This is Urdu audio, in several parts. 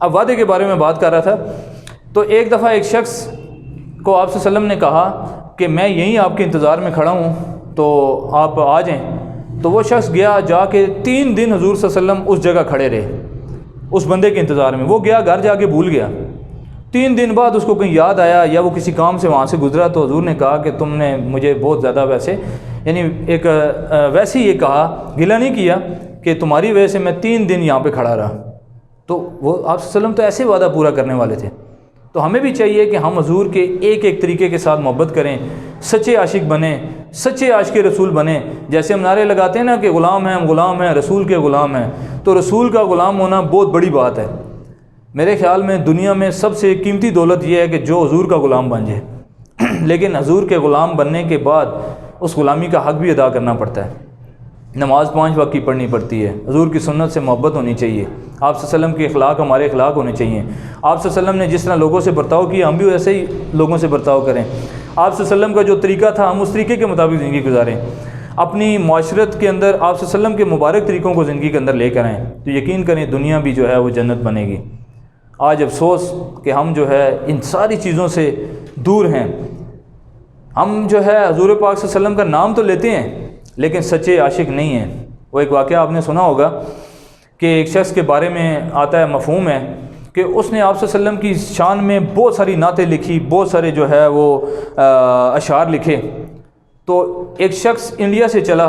اب وعدے کے بارے میں بات کر رہا تھا، تو ایک دفعہ ایک شخص کو آپ صلی اللہ علیہ وسلم نے کہا کہ میں یہیں آپ کے انتظار میں کھڑا ہوں تو آپ آ جائیں۔ تو وہ شخص گیا، جا کے 3 دن حضور صلی اللہ علیہ وسلم اس جگہ کھڑے رہے اس بندے کے انتظار میں۔ وہ گیا گھر جا کے بھول گیا، 3 دن بعد اس کو کہیں یاد آیا یا وہ کسی کام سے وہاں سے گزرا تو حضور نے کہا کہ تم نے مجھے بہت زیادہ ویسے یعنی ایک ویسے ہی یہ کہا، گلہ نہیں کیا کہ تمہاری وجہ سے میں 3 دن یہاں پہ کھڑا رہا۔ تو وہ آپ صلی اللہ علیہ وسلم تو ایسے وعدہ پورا کرنے والے تھے۔ تو ہمیں بھی چاہیے کہ ہم حضور کے ایک ایک طریقے کے ساتھ محبت کریں، سچے عاشق بنیں، سچے عاشق رسول بنیں۔ جیسے ہم نعرے لگاتے ہیں نا کہ غلام ہیں، ہم غلام ہیں، رسول کے غلام ہیں، تو رسول کا غلام ہونا بہت بڑی بات ہے۔ میرے خیال میں دنیا میں سب سے قیمتی دولت یہ ہے کہ جو حضور کا غلام بن جائے، لیکن حضور کے غلام بننے کے بعد اس غلامی کا حق بھی ادا کرنا پڑتا ہے۔ نماز 5 وقت کی پڑھنی پڑتی ہے، حضور کی سنت سے محبت ہونی چاہیے، آپ صلی اللہ علیہ وسلم کے اخلاق ہمارے اخلاق ہونے چاہیے، آپ صلی اللہ علیہ وسلم نے جس طرح لوگوں سے برتاؤ کیا ہم بھی ویسے ہی لوگوں سے برتاؤ کریں، آپ صلی اللہ علیہ وسلم کا جو طریقہ تھا ہم اس طریقے کے مطابق زندگی گزاریں، اپنی معاشرت کے اندر آپ صلی اللہ علیہ وسلم کے مبارک طریقوں کو زندگی کے اندر لے کر آئیں، تو یقین کریں دنیا بھی جو ہے وہ جنت بنے گی۔ آج افسوس کہ ہم جو ہے ان ساری چیزوں سے دور ہیں، ہم جو ہے حضور پاک صلی اللہ علیہ وسلم کا نام تو لیتے ہیں لیکن سچے عاشق نہیں ہیں۔ وہ ایک واقعہ آپ نے سنا ہوگا کہ ایک شخص کے بارے میں آتا ہے، مفہوم ہے کہ اس نے آپ صلی اللہ علیہ وسلم کی شان میں بہت ساری نعتیں لکھی، بہت سارے جو ہے وہ اشعار لکھے۔ تو ایک شخص انڈیا سے چلا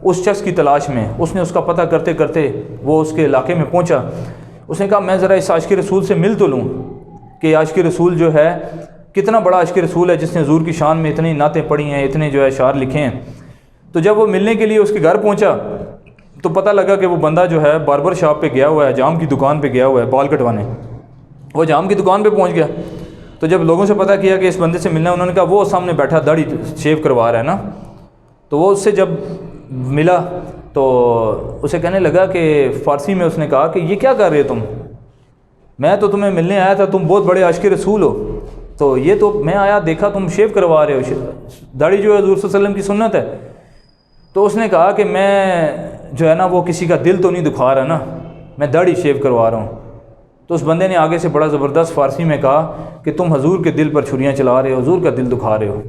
اس شخص کی تلاش میں، اس نے اس کا پتہ کرتے کرتے وہ اس کے علاقے میں پہنچا، اس نے کہا میں ذرا اس عاشق رسول سے مل تو لوں کہ عاشق رسول جو ہے کتنا بڑا عاشق رسول ہے جس نے حضور کی شان میں اتنی نعتیں پڑھی ہیں، اتنے جو ہے اشعار لکھے ہیں۔ تو جب وہ ملنے کے لیے اس کے گھر پہنچا تو پتہ لگا کہ وہ بندہ جو ہے باربر شاپ پہ گیا ہوا ہے، جام کی دکان پہ گیا ہوا ہے بال کٹوانے۔ وہ جام کی دکان پہ پہنچ گیا تو جب لوگوں سے پتہ کیا کہ اس بندے سے ملنا ہے، انہوں نے کہا وہ سامنے بیٹھا داڑھی شیو کروا رہا ہے نا۔ تو وہ اس سے جب ملا تو اسے کہنے لگا کہ فارسی میں اس نے کہا کہ یہ کیا کر رہے ہو تم؟ میں تو تمہیں ملنے آیا تھا، تم بہت بڑے عاشق رسول ہو، تو یہ تو میں آیا دیکھا تم شیو کروا رہے ہو، داڑھی جو ہے حضور صلی اللہ علیہ وسلم کی سنت ہے۔ تو اس نے کہا کہ میں جو ہے نا وہ کسی کا دل تو نہیں دکھا رہا نا، میں داڑھی شیو کروا رہا ہوں۔ تو اس بندے نے آگے سے بڑا زبردست فارسی میں کہا کہ تم حضور کے دل پر چھریاں چلا رہے ہو، حضور کا دل دکھا رہے ہو۔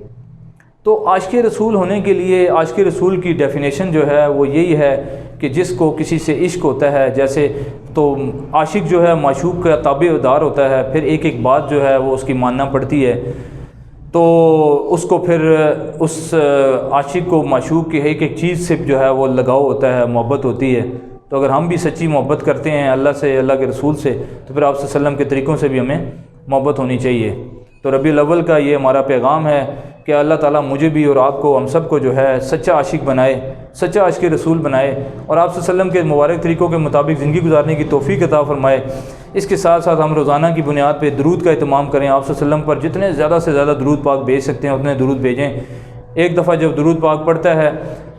تو عاشق رسول ہونے کے لیے عاشق رسول کی ڈیفینیشن جو ہے وہ یہی ہے کہ جس کو کسی سے عشق ہوتا ہے، جیسے تو عاشق جو ہے معشوق کا تابع دار ہوتا ہے، پھر ایک ایک بات جو ہے وہ اس کی ماننا پڑتی ہے، تو اس کو پھر اس عاشق کو معشوق کی ایک ایک چیز سے جو ہے وہ لگاؤ ہوتا ہے، محبت ہوتی ہے۔ تو اگر ہم بھی سچی محبت کرتے ہیں اللہ سے، اللہ کے رسول سے، تو پھر آپ صلی اللہ علیہ وسلم کے طریقوں سے بھی ہمیں محبت ہونی چاہیے۔ تو ربیع الاول کا یہ ہمارا پیغام ہے کہ اللہ تعالیٰ مجھے بھی اور آپ کو، ہم سب کو جو ہے سچا عاشق بنائے، سچا عاشق رسول بنائے، اور آپ صلی اللہ علیہ وسلم کے مبارک طریقوں کے مطابق زندگی گزارنے کی توفیق عطا فرمائے۔ اس کے ساتھ ساتھ ہم روزانہ کی بنیاد پہ درود کا اہتمام کریں، آپ صلی اللہ علیہ وسلم پر جتنے زیادہ سے زیادہ درود پاک بھیج سکتے ہیں اتنے درود بھیجیں۔ ایک دفعہ جب درود پاک پڑھتا ہے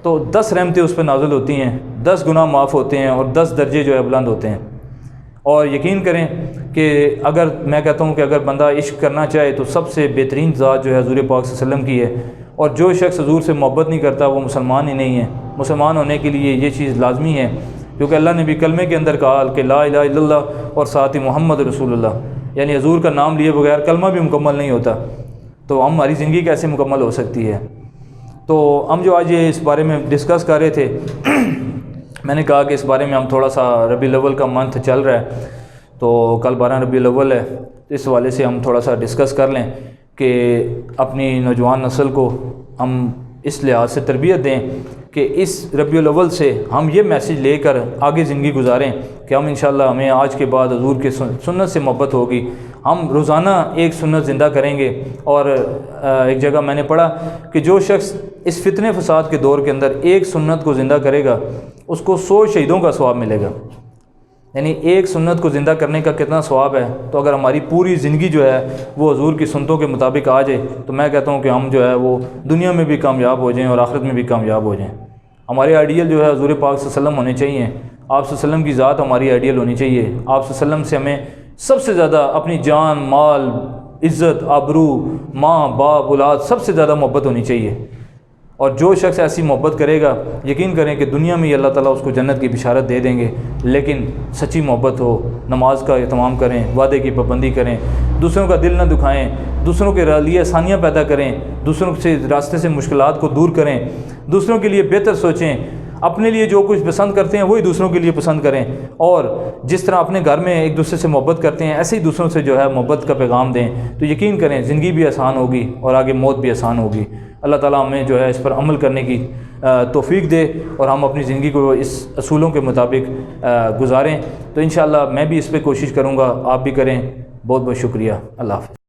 تو 10 رحمتیں اس پہ نازل ہوتی ہیں، 10 گناہ معاف ہوتے ہیں اور 10 درجے جو ہے بلند ہوتے ہیں۔ اور یقین کریں کہ اگر میں کہتا ہوں کہ اگر بندہ عشق کرنا چاہے تو سب سے بہترین ذات جو ہے حضور پاک صلی اللہ علیہ وسلم کی ہے، اور جو شخص حضور سے محبت نہیں کرتا وہ مسلمان ہی نہیں ہے۔ مسلمان ہونے کے لیے یہ چیز لازمی ہے، کیونکہ اللہ نے بھی کلمے کے اندر کہا کہ لا الہ الا اللہ اور ساتھ ہی محمد رسول اللہ، یعنی حضور کا نام لیے بغیر کلمہ بھی مکمل نہیں ہوتا، تو ہماری زندگی کیسے مکمل ہو سکتی ہے؟ تو ہم جو آج یہ اس بارے میں ڈسکس کر رہے تھے میں نے کہا کہ اس بارے میں ہم تھوڑا سا ربیع الاول کا منتھ چل رہا ہے، تو کل 12 ربیع الاول ہے، اس حوالے سے ہم تھوڑا سا ڈسکس کر لیں کہ اپنی نوجوان نسل کو ہم اس لحاظ سے تربیت دیں کہ اس ربیع الاول سے ہم یہ میسیج لے کر آگے زندگی گزاریں کہ ہم انشاءاللہ ہمیں آج کے بعد حضور کے سنت سے محبت ہوگی، ہم روزانہ ایک سنت زندہ کریں گے۔ اور ایک جگہ میں نے پڑھا کہ جو شخص اس فتنے فساد کے دور کے اندر ایک سنت کو زندہ کرے گا اس کو 100 شہیدوں کا ثواب ملے گا، یعنی ایک سنت کو زندہ کرنے کا کتنا ثواب ہے۔ تو اگر ہماری پوری زندگی جو ہے وہ حضور کی سنتوں کے مطابق آ جائے تو میں کہتا ہوں کہ ہم جو ہے وہ دنیا میں بھی کامیاب ہو جائیں اور آخرت میں بھی کامیاب ہو جائیں۔ ہمارے آئیڈیل جو ہے حضور پاک صلی اللہ علیہ وسلم ہونے چاہیے، آپ صلی اللہ علیہ وسلم کی ذات ہماری آئیڈیل ہونی چاہیے۔ آپ صلی اللہ علیہ وسلم سے ہمیں سب سے زیادہ اپنی جان، مال، عزت، آبرو، ماں باپ، اولاد، سب سے زیادہ محبت ہونی چاہیے۔ اور جو شخص ایسی محبت کرے گا یقین کریں کہ دنیا میں ہی اللہ تعالیٰ اس کو جنت کی بشارت دے دیں گے، لیکن سچی محبت ہو، نماز کا اہتمام کریں، وعدے کی پابندی کریں، دوسروں کا دل نہ دکھائیں، دوسروں کے لیے آسانیاں پیدا کریں، دوسروں سے راستے سے مشکلات کو دور کریں، دوسروں کے لیے بہتر سوچیں، اپنے لیے جو کچھ پسند کرتے ہیں وہی دوسروں کے لیے پسند کریں، اور جس طرح اپنے گھر میں ایک دوسرے سے محبت کرتے ہیں ایسے ہی دوسروں سے جو ہے محبت کا پیغام دیں، تو یقین کریں زندگی بھی آسان ہوگی اور آگے موت بھی آسان ہوگی۔ اللہ تعالیٰ ہمیں جو ہے اس پر عمل کرنے کی توفیق دے اور ہم اپنی زندگی کو اس اصولوں کے مطابق گزاریں، تو انشاءاللہ میں بھی اس پہ کوشش کروں گا، آپ بھی کریں۔ بہت بہت شکریہ، اللہ حافظ۔